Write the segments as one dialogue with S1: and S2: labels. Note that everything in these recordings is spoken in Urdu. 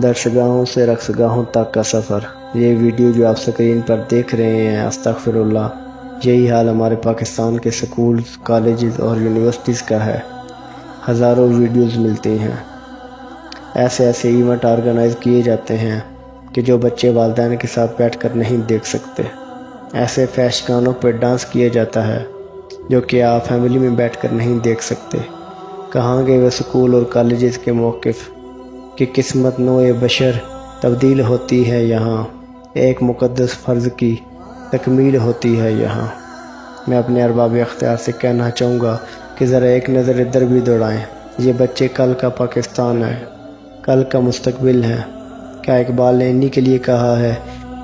S1: درسگاہوں سے رقصگاہوں تک کا سفر۔ یہ ویڈیو جو آپ سکرین پر دیکھ رہے ہیں، استغفراللہ، یہی حال ہمارے پاکستان کے سکولز، کالجز اور یونیورسٹیز کا ہے۔ ہزاروں ویڈیوز ملتی ہیں۔ ایسے ایونٹ آرگنائز کیے جاتے ہیں کہ جو بچے والدین کے ساتھ بیٹھ کر نہیں دیکھ سکتے۔ ایسے فحش گانوں پر ڈانس کیا جاتا ہے جو کہ آپ فیملی میں بیٹھ کر نہیں دیکھ سکتے۔ کہاں گئے وہ سکول اور کالجز کے موقف کہ قسمت نوع بشر تبدیل ہوتی ہے یہاں، ایک مقدس فرض کی تکمیل ہوتی ہے یہاں۔ میں اپنے ارباب اختیار سے کہنا چاہوں گا کہ ذرا ایک نظر ادھر بھی دوڑائیں۔ یہ بچے کل کا پاکستان ہے، کل کا مستقبل ہے۔ کیا اقبال نے انہی کے لیے کہا ہے،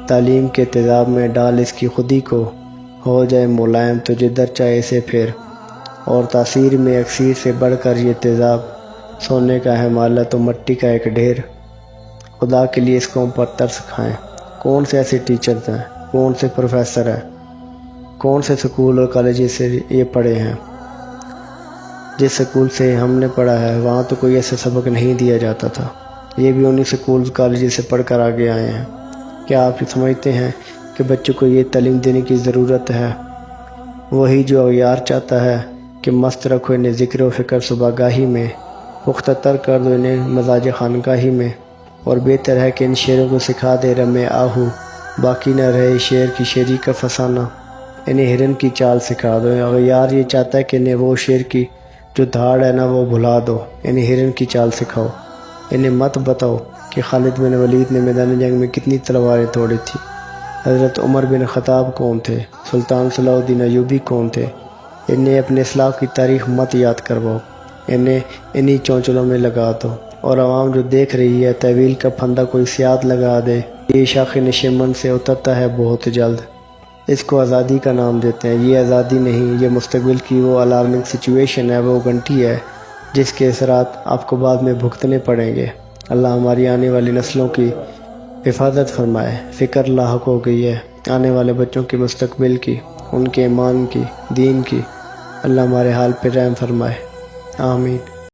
S1: تعلیم کے تیزاب میں ڈال اس کی خودی کو، ہو جائے ملائم تو جدھر چاہے اسے پھر۔ اور تاثیر میں اکسیر سے بڑھ کر یہ تیزاب، سونے کا ہے مالا تو مٹی کا ایک ڈھیر۔ خدا کے لیے اس قوم پر ترس کھائیں۔ کون سے ایسے ٹیچرز ہیں، کون سے پروفیسر ہیں، کون سے سکول اور کالجز سے یہ پڑھے ہیں؟ جس سکول سے ہم نے پڑھا ہے وہاں تو کوئی ایسا سبق نہیں دیا جاتا تھا۔ یہ بھی انہی سکولز کالجز سے پڑھ کر آگے آئے ہیں۔ کیا آپ سمجھتے ہیں کہ بچوں کو یہ تعلیم دینے کی ضرورت ہے؟ وہی جو اغیار چاہتا ہے کہ مست رکھو انہیں ذکر و فکر صبح گاہی میں، پختہ تر کر دو انہیں مزاج خانقاہی میں، اور بہتر ہے کہ ان شیروں کو سکھا دے رم آہو، باقی نہ رہے شیر کی شیری کا فسانہ۔ انہیں ہرن کی چال سکھا دو۔ اغیار یہ چاہتا ہے کہ انہیں وہ شیر کی جو دھاڑ ہے نا وہ بھلا دو، انہیں ہرن کی چال سکھاؤ۔ انہیں مت بتاؤ کہ خالد بن ولید نے میدان جنگ میں کتنی تلواریں توڑی تھی، حضرت عمر بن خطاب کون تھے، سلطان صلاح الدین ایوبی کون تھے۔ انہیں اپنے اسلاف کی تاریخ مت یاد کرواؤ، انہیں انہی چونچلوں میں لگا دو۔ اور عوام جو دیکھ رہی ہے طویل کا پھندا کوئی سیاد لگا دے، یہ شاخ نشیمن سے اترتا ہے بہت جلد۔ اس کو آزادی کا نام دیتے ہیں، یہ آزادی نہیں، یہ مستقبل کی وہ الارمنگ سچویشن ہے، وہ گھنٹی ہے جس کے اثرات آپ کو بعد میں بھگتنے پڑیں گے۔ اللہ ہماری آنے والی نسلوں کی حفاظت فرمائے۔ فکر لاحق ہو گئی ہے آنے والے بچوں کے مستقبل کی، ان کے ایمان کی، دین کی۔ اللہ ہمارے حال پہ رحم فرمائے، آمین۔